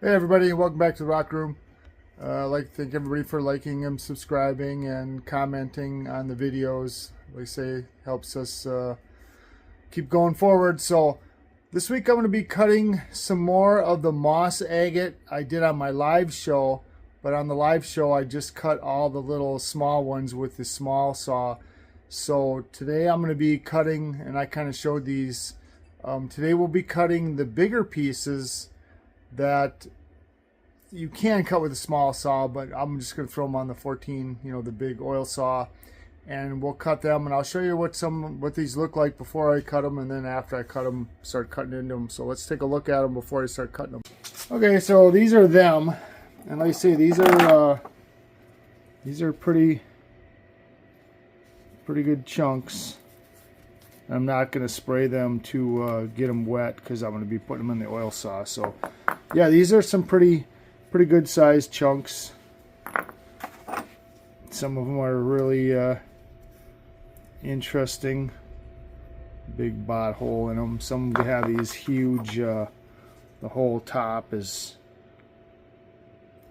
Hey everybody, welcome back to the Rock Room. I'd like to thank everybody for liking and subscribing and commenting on the videos. Like I say, helps us keep going forward. So this week I'm going to be cutting some more of the moss agate I did on my live show. But on the live show I just cut all the little small ones with the small saw. So today I'm going to be cutting, and I kind of showed these. Today we'll be cutting the bigger pieces that you can cut with a small saw, but I'm just going to throw them on the 14, the big oil saw, and we'll cut them, and I'll show you what these look like before I cut them, and then after I cut them, start cutting into them. So let's take a look at them before I start cutting them. Okay, so these are them, and like I say, these are pretty good chunks. I'm not going to spray them to get them wet because I'm going to be putting them in the oil saw. So yeah, these are some pretty good sized chunks. Some of them are really interesting. Big bot hole in them. Some have these huge, the whole top is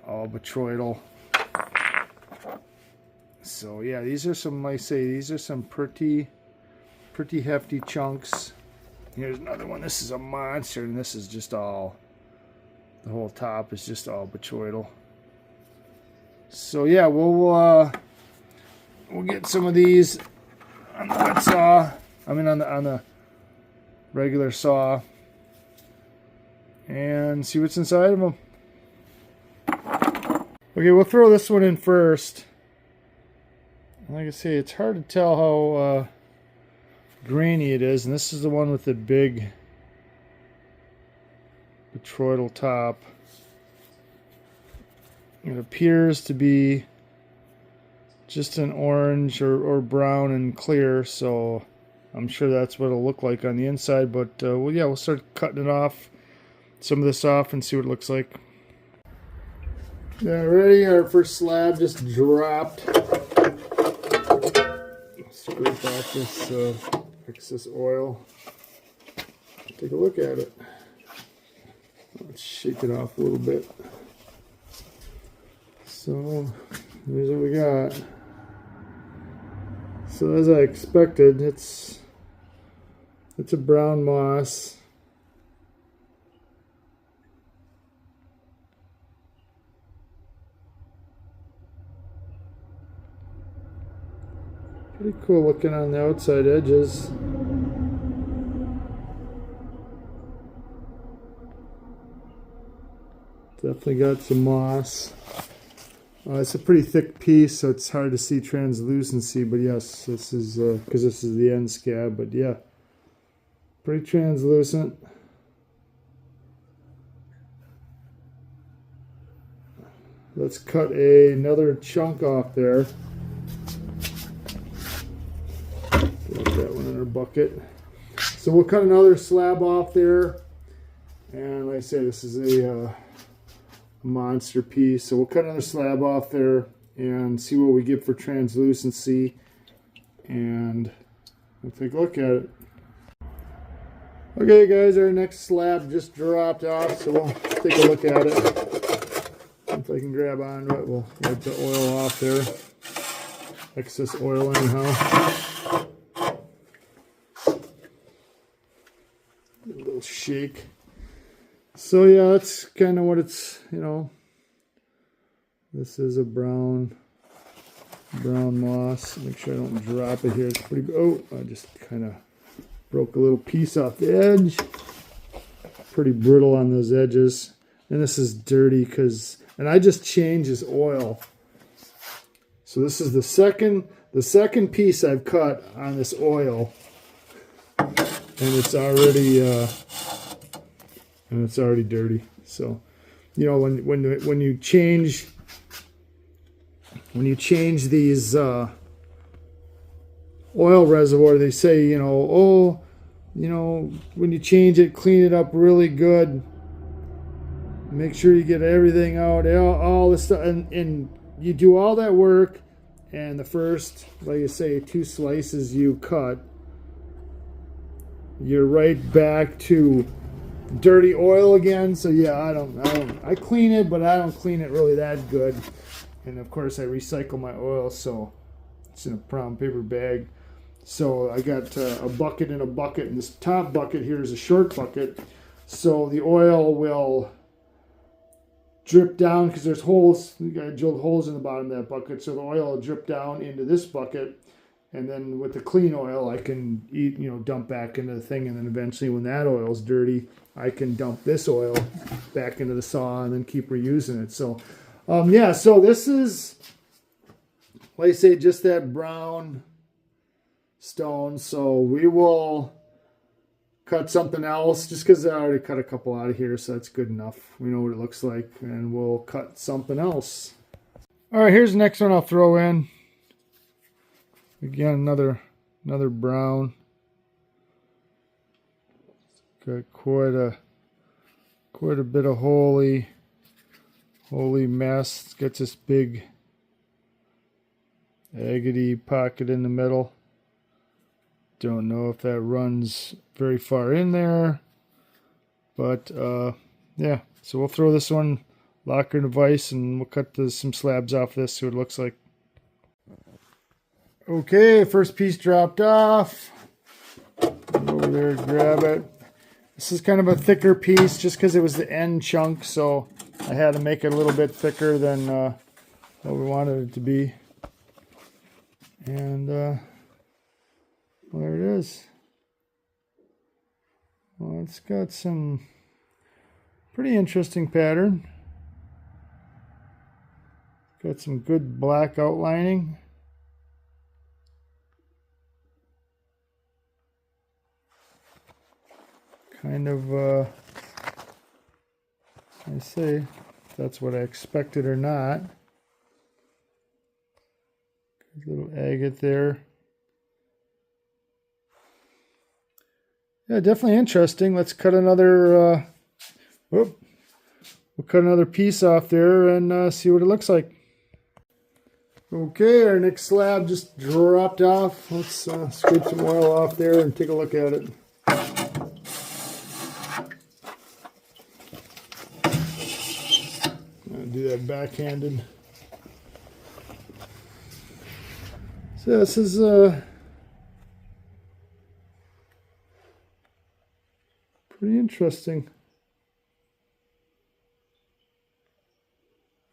all botryoidal. So yeah, these are some, like I say, these are some pretty hefty chunks. Here's another one. This is a monster, and this is just all, the whole top is just all botryoidal. So yeah, we'll get some of these on the wet saw. I mean on the regular saw, and see what's inside of them. Okay, we'll throw this one in first. Like I say, it's hard to tell how grainy it is, and this is the one with the big botryoidal top. It appears to be just an orange or brown and clear, so I'm sure that's what it'll look like on the inside. But well, yeah, we'll start cutting it off, some of this off, and see what it looks like. Alrighty, our first slab just dropped. Scrape off this excess oil. Take a look at it. Let's shake it off a little bit. So here's what we got. So as I expected, it's a brown moss. Pretty cool looking on the outside edges. Definitely got some moss. It's a pretty thick piece, so it's hard to see translucency, but yes, this is because this is the end scab, but yeah, pretty translucent. Let's cut another chunk off there. Put that one in our bucket. So we'll cut another slab off there, and like I say, this is a monster piece. So we'll cut another slab off there and see what we get for translucency, and we'll take a look at it. Okay guys, our next slab just dropped off, so we'll take a look at it. If I can grab onto it, we'll wipe the oil off there. Excess oil anyhow. A little shake. So yeah, that's kind of what it's, this is a brown moss. Make sure I don't drop it here. It's pretty good. Oh, I just kind of broke a little piece off the edge. Pretty brittle on those edges. And this is dirty and I just changed this oil. So this is the second piece I've cut on this oil. And it's already dirty. So, when you change these oil reservoir, they say, when you change it, clean it up really good. Make sure you get everything out, all this stuff, and you do all that work, and the first, like I say, 2 slices you cut, you're right back to dirty oil again. So yeah, I clean it, but I don't clean it really that good. And of course I recycle my oil, so it's in a brown paper bag. So I got a bucket and a bucket, and this top bucket here is a short bucket, so the oil will drip down because there's holes. You got drilled holes in the bottom of that bucket, so the oil will drip down into this bucket, and then with the clean oil I can dump back into the thing, and then eventually when that oil's dirty I can dump this oil back into the saw and then keep reusing it. So yeah, so this is, like I say, just that brown stone. So we will cut something else, just because I already cut a couple out of here, so that's good enough. We know what it looks like, and we'll cut something else. All right, here's the next one I'll throw in. Again, another brown. Got quite a bit of holy mess. It's got this big agate pocket in the middle. Don't know if that runs very far in there, but yeah, so we'll throw this one, lock her in a vise, and we'll cut some slabs off this, see what it looks like. Okay, first piece dropped off. Over there, grab it. This is kind of a thicker piece just because it was the end chunk, so I had to make it a little bit thicker than what we wanted it to be. And there it is. Well, it's got some pretty interesting pattern. Got some good black outlining. Kind of, I say, if that's what I expected or not. Little agate there. Yeah, definitely interesting. Let's cut another, we'll cut another piece off there and see what it looks like. Okay, our next slab just dropped off. Let's scrape some oil off there and take a look at it. I'll do that backhanded. So this is pretty interesting.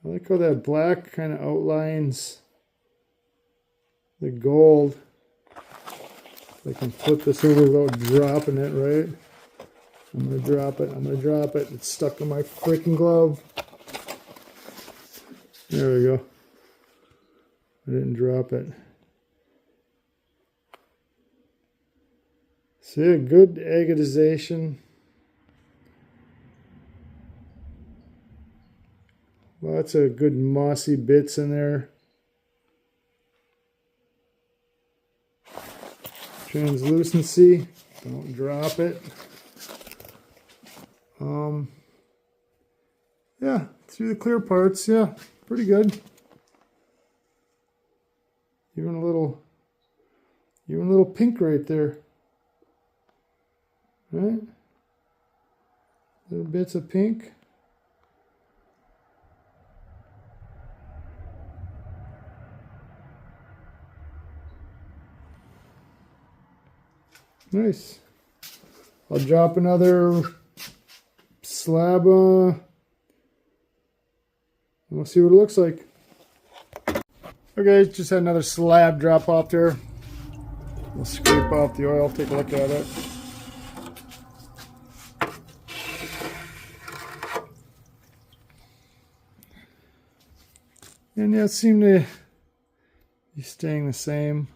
I like how that black kind of outlines the gold. I can flip this over without dropping it, right? I'm going to drop it. I'm going to drop it. It's stuck in my freaking glove. There we go. I didn't drop it. See, a good agatization. Lots of good mossy bits in there. Translucency. Don't drop it. Yeah, through the clear parts, yeah, pretty good. Even a little pink right there. Right? Little bits of pink. Nice. I'll drop another slab. We'll see what it looks like. Okay, just had another slab drop off there. We'll scrape off the oil, take a look at it. And yeah, it seemed to be staying the same.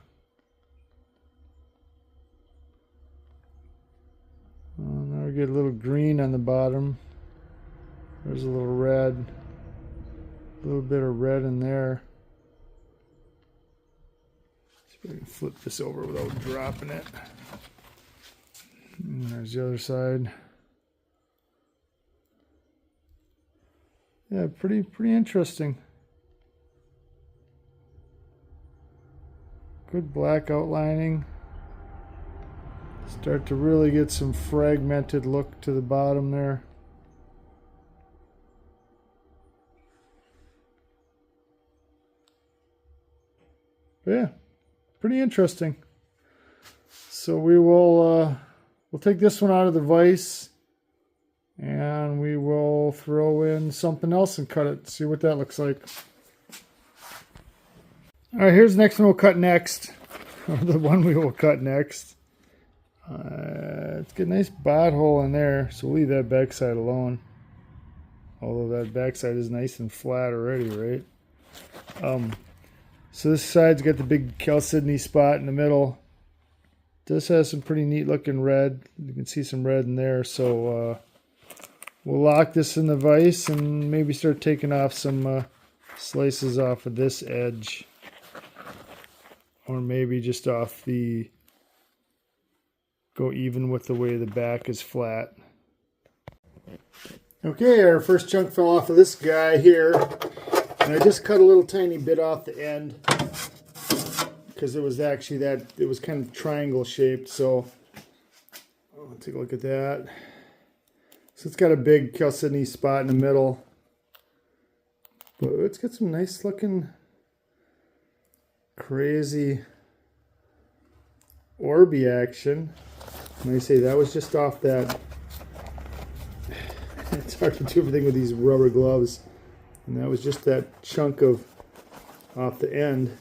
Now we get a little green on the bottom. There's a little red. A little bit of red in there. See if I can flip this over without dropping it. And there's the other side. Yeah, pretty interesting. Good black outlining. This Start to really get some fragmented look to the bottom there. But yeah, pretty interesting. So we will we'll take this one out of the vise, and we will throw in something else and cut it. See what that looks like. All right, here's the next one we'll cut next, or the one we will cut next. It's got a nice bot hole in there, so we'll leave that backside alone. Although that backside is nice and flat already, right? So this side's got the big chalcedony spot in the middle. This has some pretty neat looking red. You can see some red in there. So we'll lock this in the vise and maybe start taking off some slices off of this edge. Or maybe just off the, go even with the way the back is flat. Okay, our first chunk fell off of this guy here. And I just cut a little tiny bit off the end because it was actually it was kind of triangle shaped. So I'll take a look at that. So it's got a big chalcedony spot in the middle, but it's got some nice looking crazy orby action. And I say that was just off that. It's hard to do everything with these rubber gloves. And that was just that chunk of off the end.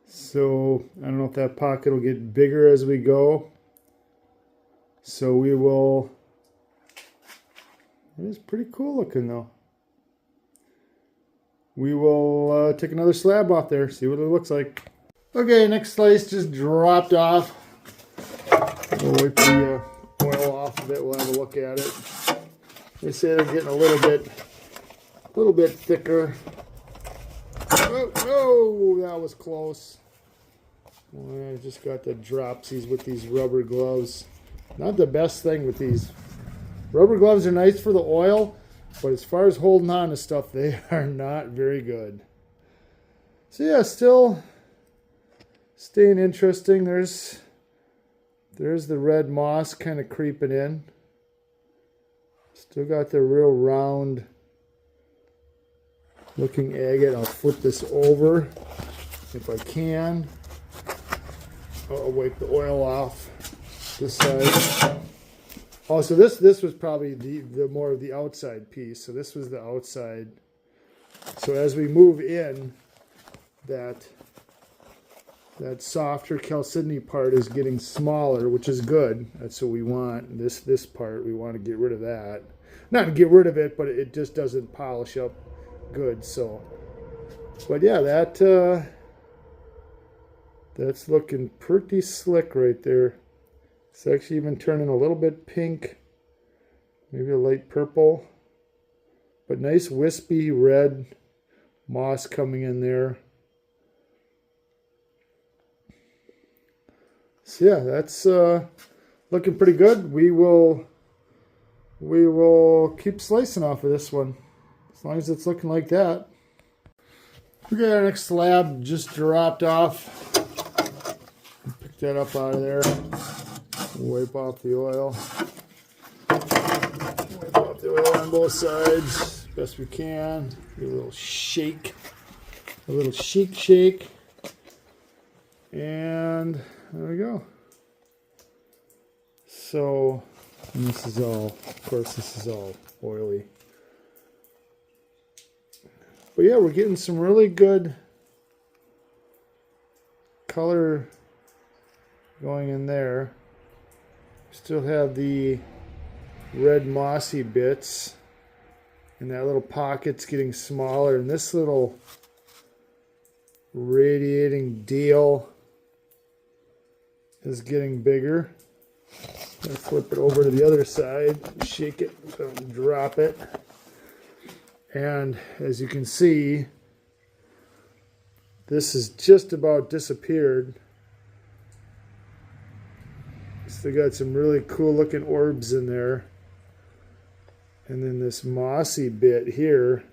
So I don't know if that pocket will get bigger as we go. So we will, it is pretty cool looking though. We will take another slab off there, see what it looks like. Okay, next slice just dropped off. We'll wipe the oil off of it, we'll have a look at it. They say they're getting a little bit thicker. Oh, that was close. Well, I just got the dropsies with these rubber gloves. Not the best thing with these. Rubber gloves are nice for the oil, but as far as holding on to stuff, they are not very good. So yeah, still staying interesting. There's the red moss kind of creeping in. Still got the real round looking agate. I'll flip this over if I can. I'll wipe the oil off this side. Oh, so this was probably the more of the outside piece. So this was the outside. So as we move in, that softer chalcedony part is getting smaller, which is good. That's what we want. This part, we want to get rid of that. Not to get rid of it, but it just doesn't polish up good. So, but yeah, that's looking pretty slick right there. It's actually even turning a little bit pink, maybe a light purple, but nice wispy red moss coming in there. So yeah, that's looking pretty good. We will keep slicing off of this one as long as it's looking like that. Okay, our next slab just dropped off. Pick that up out of there. Wipe off the oil. Wipe off the oil on both sides as best we can. Give it a little shake. A little shake. And there we go. So, and this is all, of course, this is all oily. But yeah, we're getting some really good color going in there. Still have the red mossy bits, and that little pocket's getting smaller, and this little radiating deal is getting bigger. I'm gonna flip it over to the other side, shake it, don't drop it. And as you can see, this has just about disappeared. Still got some really cool looking orbs in there. And then this mossy bit here.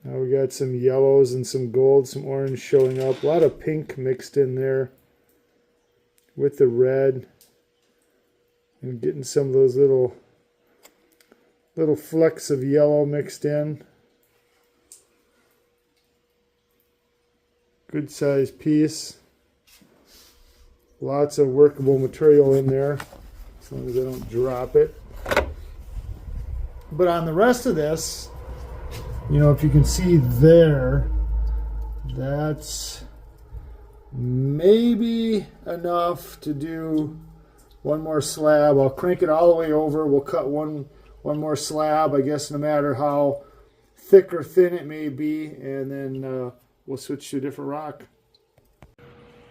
Now we got got some yellows and some gold, some orange showing up. A lot of pink mixed in there with the red. And getting some of those little flecks of yellow mixed in. Good size piece. Lots of workable material in there, as long as I don't drop it. But on the rest of this, you know, if you can see there, that's maybe enough to do one more slab. I'll crank it all the way over. We'll cut one more slab, I guess, no matter how thick or thin it may be, and then we'll switch to a different rock.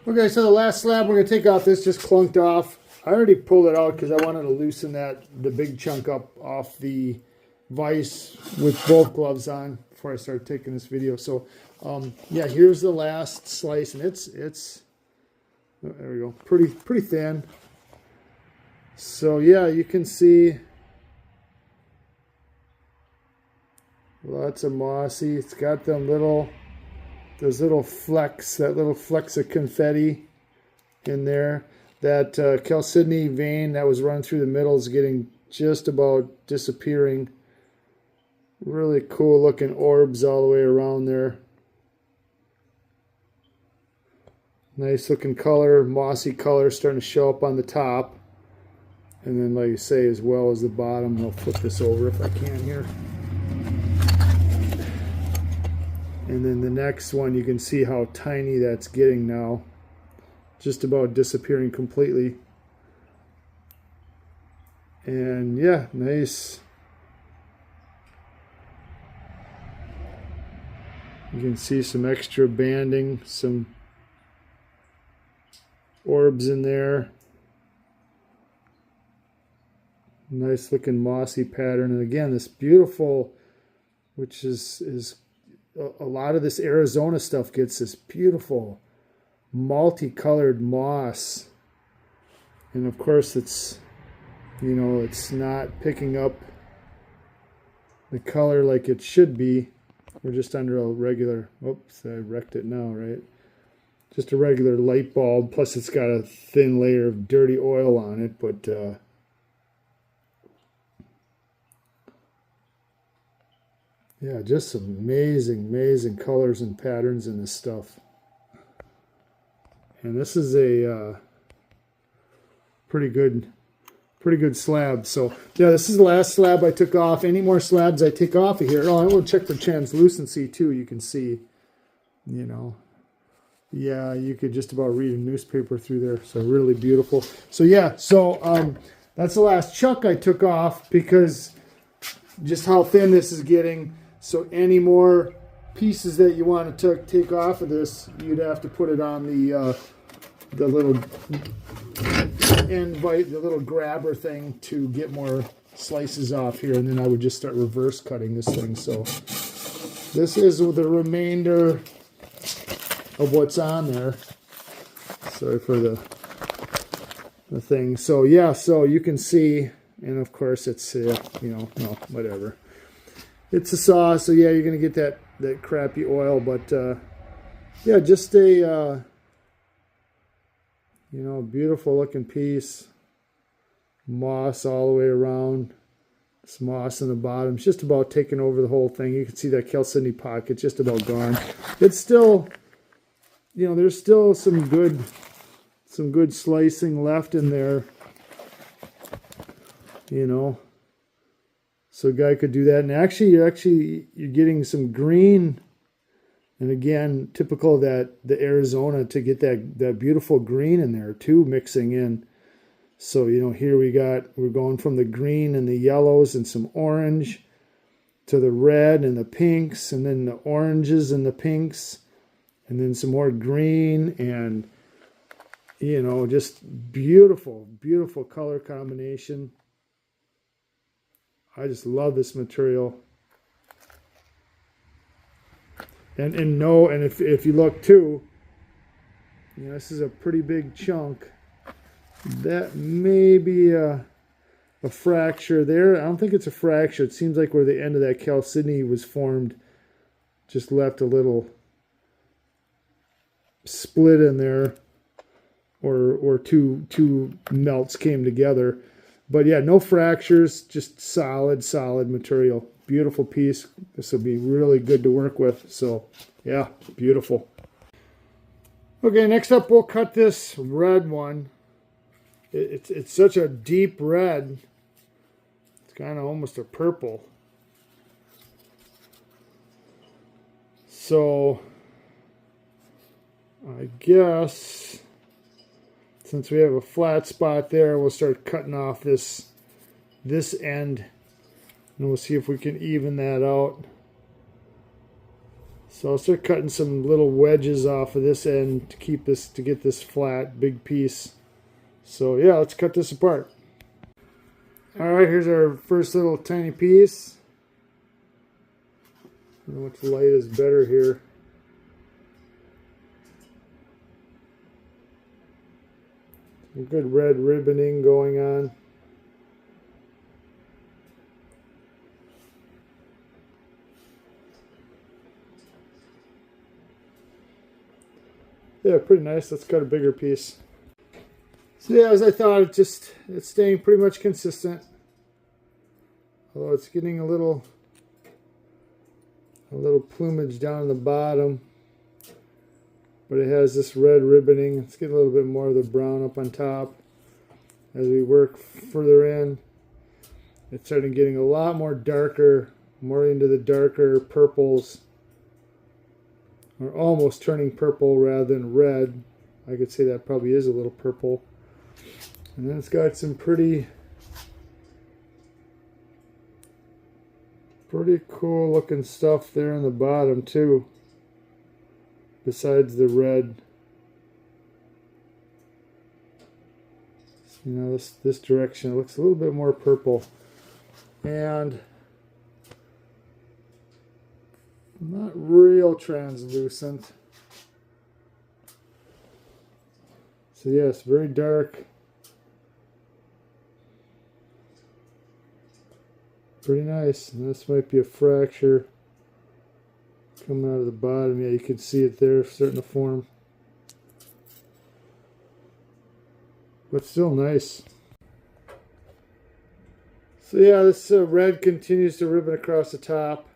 Okay, so the last slab we're going to take off, this just clunked off. I already pulled it out because I wanted to loosen the big chunk up off the vise with both gloves on before I start taking this video. So yeah, here's the last slice, and it's there we go, pretty thin. So yeah, you can see lots of mossy. It's got those little flecks, that little flecks of confetti in there. That chalcedony vein that was running through the middle is getting just about disappearing. Really cool looking orbs all the way around there. Nice looking color, mossy color starting to show up on the top. And then, like I say, as well as the bottom. I'll flip this over if I can here. And then the next one, you can see how tiny that's getting now. Just about disappearing completely. And yeah, nice. You can see some extra banding, some orbs in there. Nice looking mossy pattern. And again, this beautiful, which is a lot of this Arizona stuff gets this beautiful multicolored moss. And of course it's, you know, it's not picking up the color like it should be. We're just under a regular, oops, I wrecked it now, right? Just a regular light bulb, plus it's got a thin layer of dirty oil on it, but yeah, just some amazing colors and patterns in this stuff. And this is a pretty good slab. So yeah, this is the last slab I took off. Any more slabs I take off of here? Oh, I will check for translucency too. You can see, you know, yeah, you could just about read a newspaper through there. So really beautiful. So yeah, so that's the last chunk I took off because just how thin this is getting. So any more pieces that you want to take off of this, you'd have to put it on the little end bite, the little grabber thing to get more slices off here, and then I would just start reverse cutting this thing. So this is the remainder of what's on there. Sorry for the thing. So yeah, so you can see, and of course it's you know, no, whatever. It's a saw, so yeah, you're gonna get that crappy oil, but yeah, just a you know, beautiful looking piece. Moss all the way around. This moss in the bottom. It's just about taking over the whole thing. You can see that chalcedony pocket just about gone. It's still, you know, there's still some good slicing left in there. You know. So a guy could do that. And actually you're getting some green. And again, typical of the Arizona to get that beautiful green in there too, mixing in. So, you know, here we're going from the green and the yellows and some orange to the red and the pinks, and then the oranges and the pinks, and then some more green, and, you know, just beautiful color combination. I just love this material. And if you look too, you know, this is a pretty big chunk. That may be a fracture there. I don't think it's a fracture. It seems like where the end of that chalcedony was formed, just left a little split in there, or two melts came together. But yeah, no fractures, just solid material. Beautiful piece. This will be really good to work with. So yeah, beautiful. Okay, next up we'll cut this red one. It's such a deep red. It's kind of almost a purple. So I guess since we have a flat spot there, we'll start cutting off this end, and we'll see if we can even that out. So I'll start cutting some little wedges off of this end to get this flat big piece. So yeah, let's cut this apart. All right, here's our first little tiny piece. I don't know which light is better here. Some good red ribboning going on. Yeah, pretty nice. Let's cut a bigger piece. So yeah, as I thought, it's staying pretty much consistent. Although it's getting a little plumage down on the bottom. But it has this red ribboning. Let's get a little bit more of the brown up on top. As we work further in, it's starting getting a lot more darker, more into the darker purples. Or almost turning purple rather than red. I could say that probably is a little purple. And then it's got some pretty cool looking stuff there on the bottom too. Besides the red. So, you know, this direction it looks a little bit more purple. And not real translucent. So yes, very dark. Pretty nice. And this might be a fracture coming out of the bottom. Yeah, you can see it there starting to form. But still nice. So yeah, this red continues to ribbon across the top.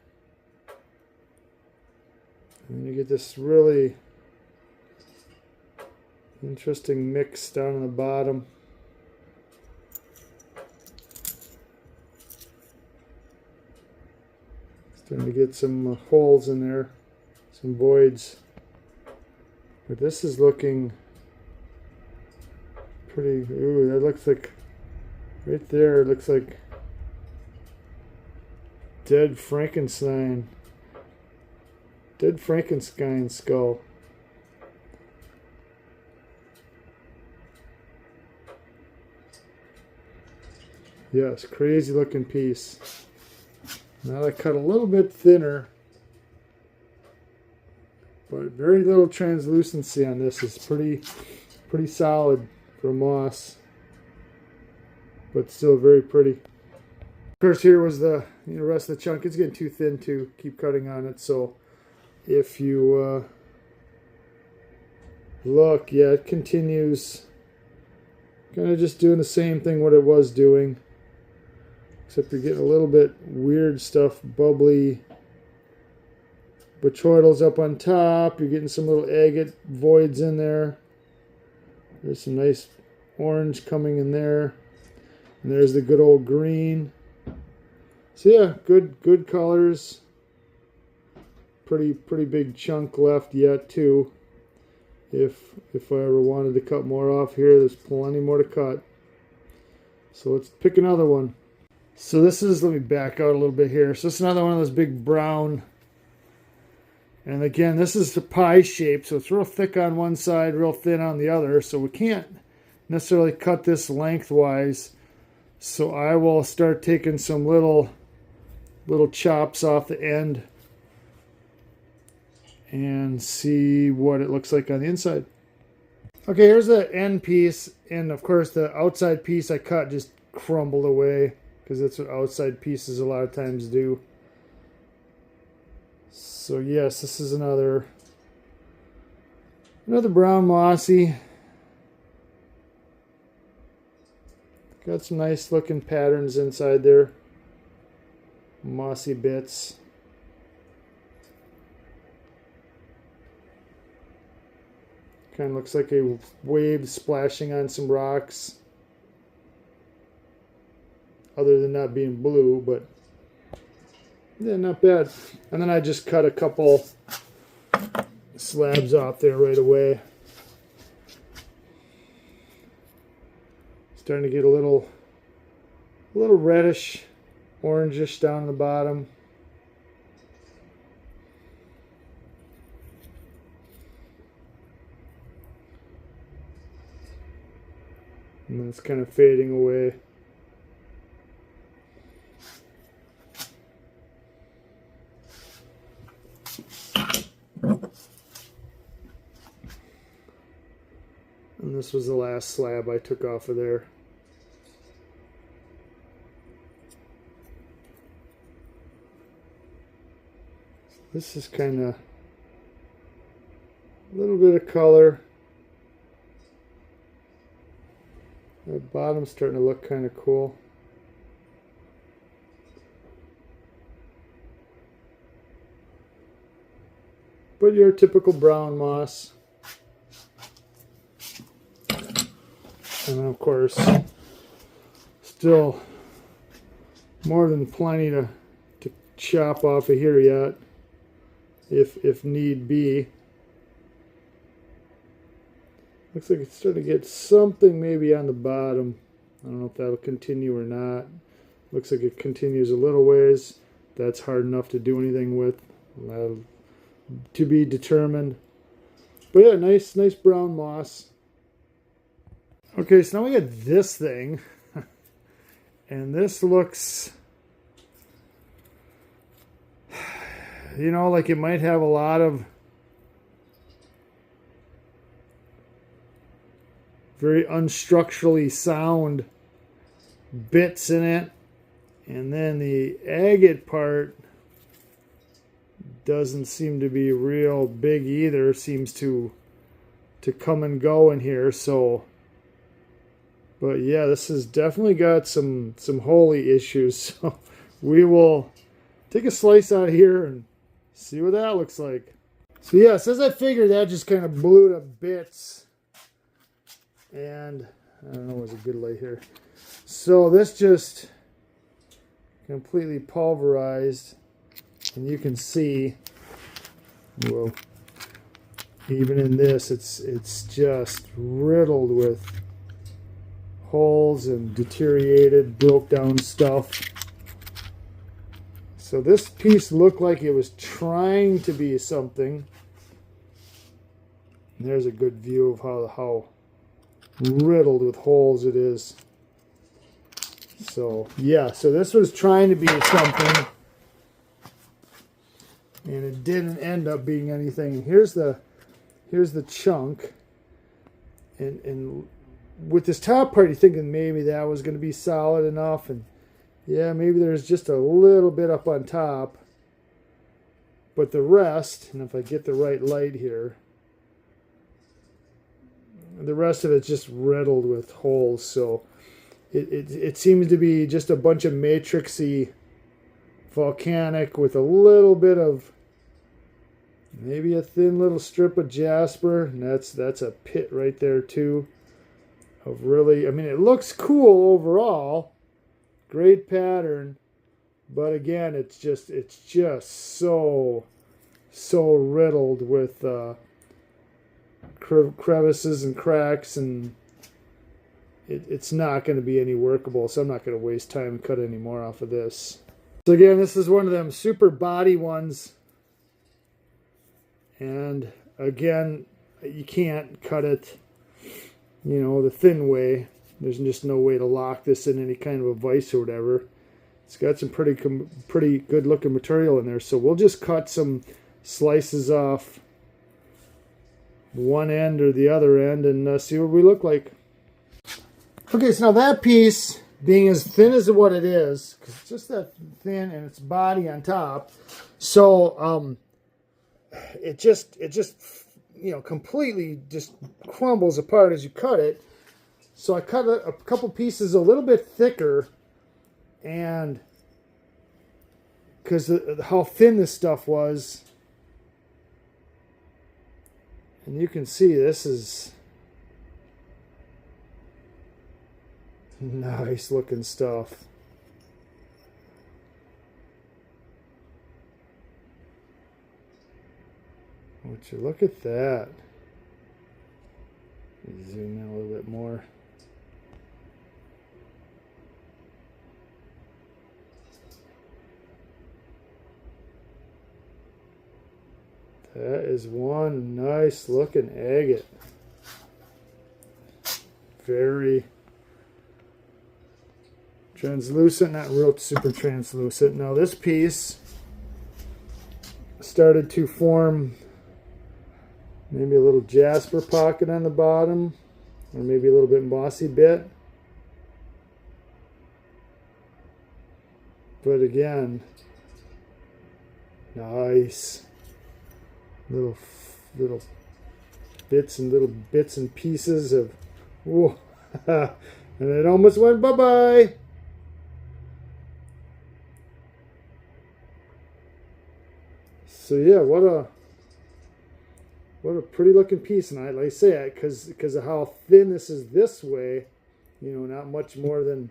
And you get this really interesting mix down on the bottom. Starting to get some holes in there, some voids. But this is looking pretty, ooh, that looks like, right there, it looks like dead Frankenstein skull. Yes, crazy looking piece. Now I cut a little bit thinner, but very little translucency on this. It's pretty solid for moss, but still very pretty. Of course, here was the rest of the chunk. It's getting too thin to keep cutting on it, so if you look, yeah, it continues kind of just doing the same thing what it was doing. Except you're getting a little bit weird stuff, bubbly botryoidals up on top. You're getting some little agate voids in there. There's some nice orange coming in there. And there's the good old green. So yeah, good colors. Pretty big chunk left yet too. If I ever wanted to cut more off here, there's plenty more to cut. So let's pick another one. So this is, let me back out a little bit here. So it's another one of those big brown. And again, this is the pie shape. So it's real thick on one side, real thin on the other. So we can't necessarily cut this lengthwise. So I will start taking some little chops off the end and see what it looks like on the inside. Okay, here's the end piece. And of course the outside piece I cut just crumbled away, because that's what outside pieces a lot of times do. So yes, this is another brown mossy. Got some nice looking patterns inside there. Mossy bits. Kind of looks like a wave splashing on some rocks. Other than not being blue, but yeah, not bad. And then I just cut a couple slabs off there right away. Starting to get a little reddish, orangish down the bottom. And then it's kind of fading away. And this was the last slab I took off of there. This is kind of a little bit of color. The bottom's starting to look kind of cool. But your typical brown moss. And of course, still more than plenty to chop off of here yet, if need be. Looks like it's starting to get something maybe on the bottom. I don't know if that'll continue or not. Looks like it continues a little ways. That's hard enough to do anything with. To be determined. But yeah, nice brown moss. Okay, so now we got this thing. And this looks, you know, like it might have a lot of very unstructurally sound bits in it. And then the agate part doesn't seem to be real big either. Seems to come and go in here. So, but yeah, this has definitely got some holy issues. So we will take a slice out of here and see what that looks like. So yes, as I figured, that just kind of blew to bits. And I don't know what's a good light here. So this just completely pulverized. And you can see, well, even in this, it's just riddled with holes and deteriorated, broke down stuff. So this piece looked like it was trying to be something. And there's a good view of how riddled with holes it is. So yeah, so this was trying to be something, and it didn't end up being anything. And here's the chunk, and with this top part, you're thinking maybe that was going to be solid enough, and yeah, maybe there's just a little bit up on top, but the rest, and if I get the right light here, the rest of it's just riddled with holes. So it seems to be just a bunch of matrixy volcanic with a little bit of maybe a thin little strip of jasper, and that's a pit right there too. Of really, I mean, it looks cool overall, great pattern, but again, it's just so riddled with crevices and cracks, and it's not going to be any workable. So I'm not going to waste time and cut any more off of this. So again, this is one of them super body ones. And again, you can't cut it, you know, the thin way. There's just no way to lock this in any kind of a vise or whatever. It's got some pretty good looking material in there. So we'll just cut some slices off one end or the other end and see what we look like. Okay, so now that piece being as thin as what it is, because it's just that thin and its body on top. So it just completely just crumbles apart as you cut it. So I cut a couple pieces a little bit thicker, and because how thin this stuff was, and you can see this is nice looking stuff. Would you look at that? Zoom in a little bit more. That is one nice looking agate. Very translucent, not real super translucent. Now this piece started to form maybe a little jasper pocket on the bottom, or maybe a little bit mossy bit. But again, nice little bits and pieces of, whoa, and it almost went bye-bye. So yeah, what a pretty looking piece. And like I say, because of how thin this is this way, not much more than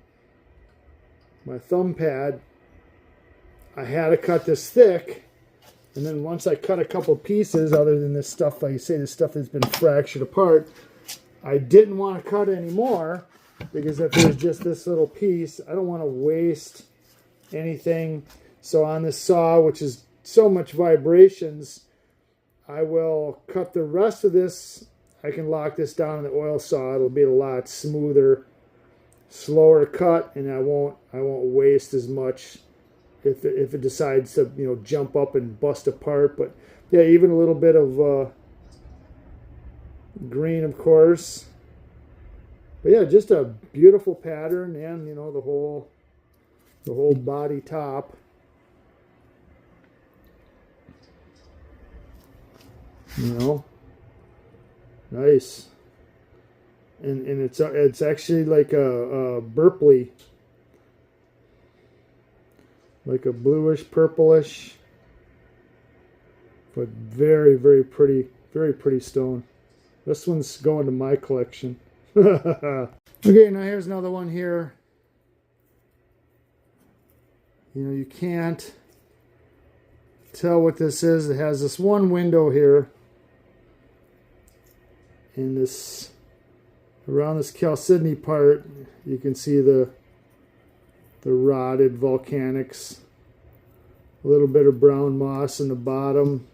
my thumb pad, I had to cut this thick. And then once I cut a couple pieces, other than this stuff, like I say, this stuff has been fractured apart, I didn't want to cut any more, because if there's just this little piece, I don't want to waste anything. So on this saw, which is so much vibrations, I will cut the rest of this. I can lock this down in the oil saw. It'll be a lot smoother, slower cut, and I won't waste as much if it decides to jump up and bust apart. But yeah, even a little bit of green, of course. But yeah, just a beautiful pattern, and the whole body top. Nice. And it's actually like a Burpley, like a bluish purplish, but very, very pretty stone. This one's going to my collection. Okay, now here's another one here. You can't tell what this is. It has this one window here, and this around this chalcedony part, you can see the rotted volcanics, a little bit of brown moss in the bottom.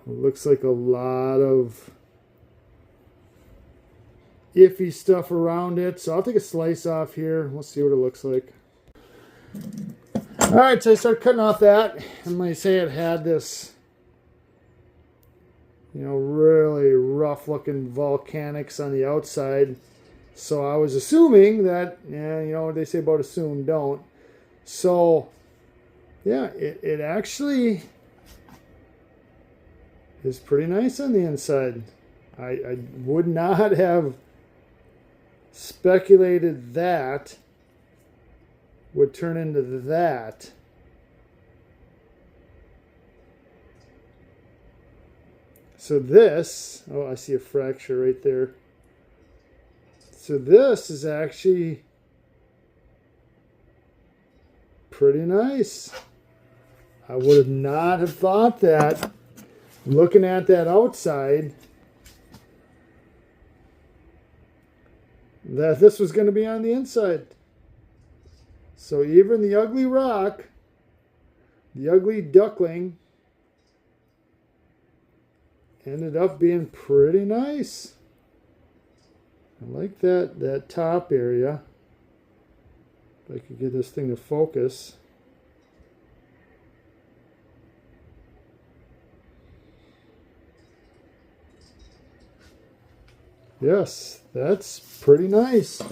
It looks like a lot of iffy stuff around it. So I'll take a slice off here. We'll see what it looks like. Alright, so I started cutting off that. And like I say, it had this, really rough looking volcanics on the outside. So I was assuming that, what they say about assume, don't. So, yeah, it actually is pretty nice on the inside. I would not have speculated that would turn into that. So this, oh, I see a fracture right there. So this is actually pretty nice. I would not have thought that, looking at that outside, that this was going to be on the inside. So even the ugly rock, the ugly duckling, ended up being pretty nice. I like that top area. If I could get this thing to focus. Yes, that's pretty nice.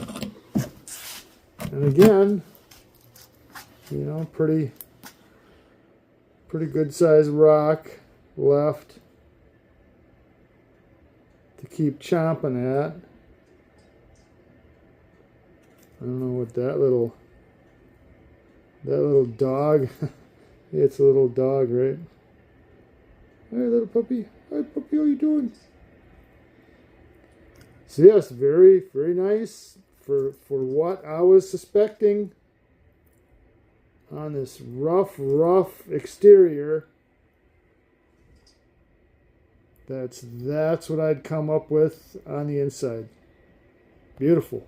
And again, you know, pretty good sized rock left to keep chomping at. I don't know what that little dog. It's a little dog, right? Hey, little puppy. Hi, puppy. How you doing? So yes, very nice for what I was suspecting on this rough exterior. That's what I'd come up with on the inside. Beautiful.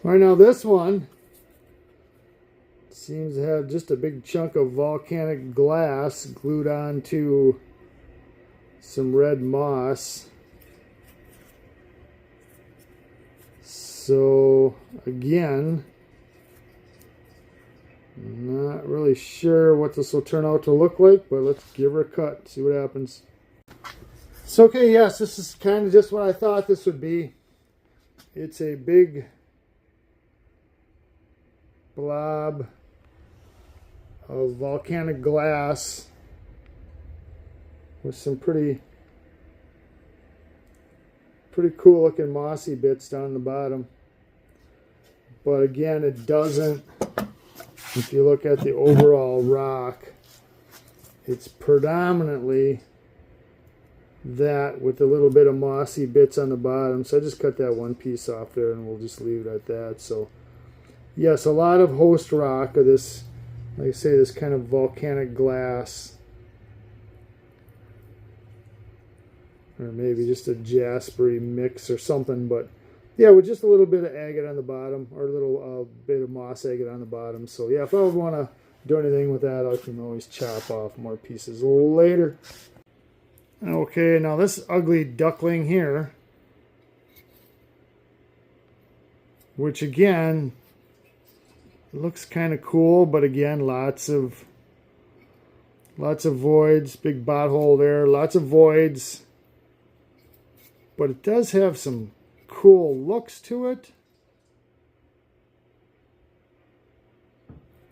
All right, now this one seems to have just a big chunk of volcanic glass glued onto some red moss. So again, I'm not really sure what this will turn out to look like, but let's give her a cut, see what happens. So okay, yes, this is kind of just what I thought this would be. It's a big blob of volcanic glass with some pretty cool looking mossy bits down the bottom. But again, it doesn't, if you look at the overall rock, it's predominantly that with a little bit of mossy bits on the bottom. So I just cut that one piece off there and we'll just leave it at that. So yes, a lot of host rock of this, like I say, this kind of volcanic glass. Or maybe just a jaspery mix or something, but yeah, with just a little bit of agate on the bottom, or a little bit of moss agate on the bottom. So yeah, if I would want to do anything with that, I can always chop off more pieces later. Okay, now this ugly duckling here, which again looks kind of cool, but again, lots of voids, big bot hole there, lots of voids. But it does have some cool looks to it.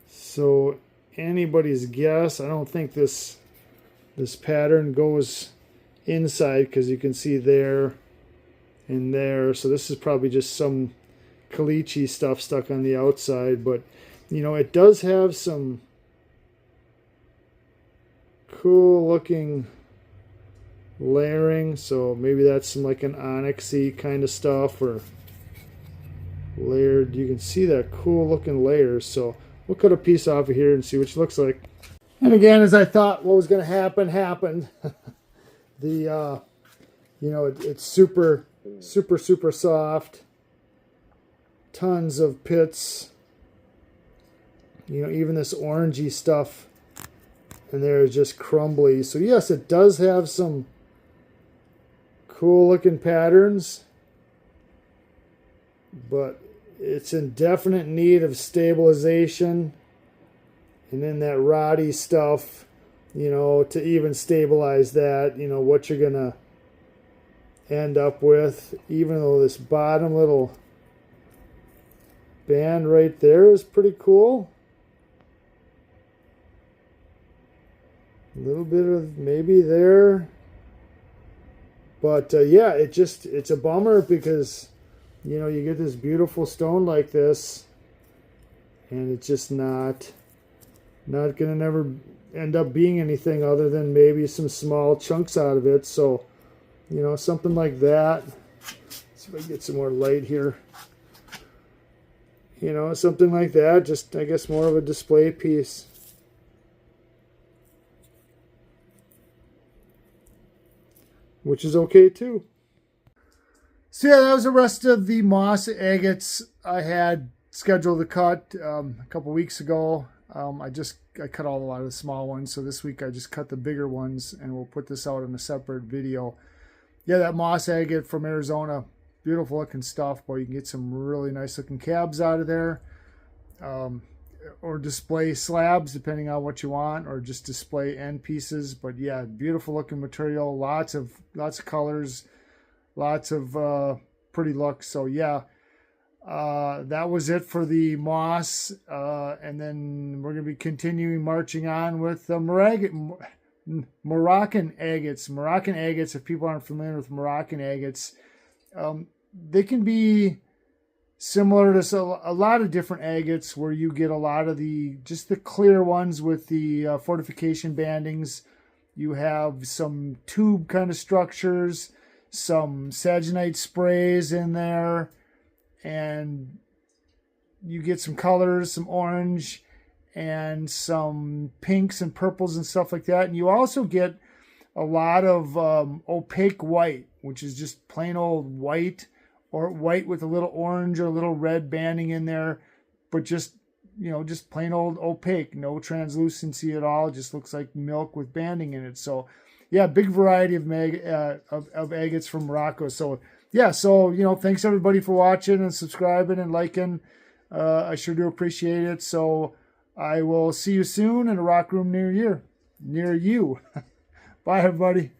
So anybody's guess. I don't think this pattern goes inside, because you can see there and there. So this is probably just some caliche stuff stuck on the outside. But you know, it does have some cool looking layering, so maybe that's some like an onyxy kind of stuff, or layered. You can see that cool looking layers. So we'll cut a piece off of here and see what it looks like. And again, as I thought what was going to happen happened. The you know, it's super soft, tons of pits, you know, even this orangey stuff and there is just crumbly. So yes, it does have some cool looking patterns, but it's in definite need of stabilization. And then that roddy stuff, you know, to even stabilize that, you know, what you're gonna end up with, even though this bottom little band right there is pretty cool. A little bit of maybe there. But yeah, it's a bummer, because you know, you get this beautiful stone like this and it's just not gonna never end up being anything other than maybe some small chunks out of it. So you know, something like that. Let's see if I get some more light here. You know, something like that, just I guess more of a display piece. Which is okay too. So yeah, that was the rest of the moss agates I had scheduled to cut a couple weeks ago. I cut a lot of the small ones, so this week I just cut the bigger ones, and we'll put this out in a separate video. Yeah, that moss agate from Arizona, beautiful looking stuff. Boy, you can get some really nice looking cabs out of there, or display slabs depending on what you want, or just display end pieces. But yeah, beautiful looking material, lots of colors, lots of pretty looks. So yeah, That was it for the moss, and then we're going to be continuing marching on with the Moroccan agates. Moroccan agates, if people aren't familiar with Moroccan agates, they can be similar to a lot of different agates, where you get a lot of just the clear ones with the fortification bandings. You have some tube kind of structures, some saginite sprays in there, and you get some colors, some orange and some pinks and purples and stuff like that. And you also get a lot of opaque white, which is just plain old white, or white with a little orange or a little red banding in there, but just, just plain old opaque, no translucency at all. It just looks like milk with banding in it. So yeah, big variety of agates from Morocco. So yeah, so thanks everybody for watching and subscribing and liking. I sure do appreciate it. So I will see you soon in a rock room near you. Bye everybody.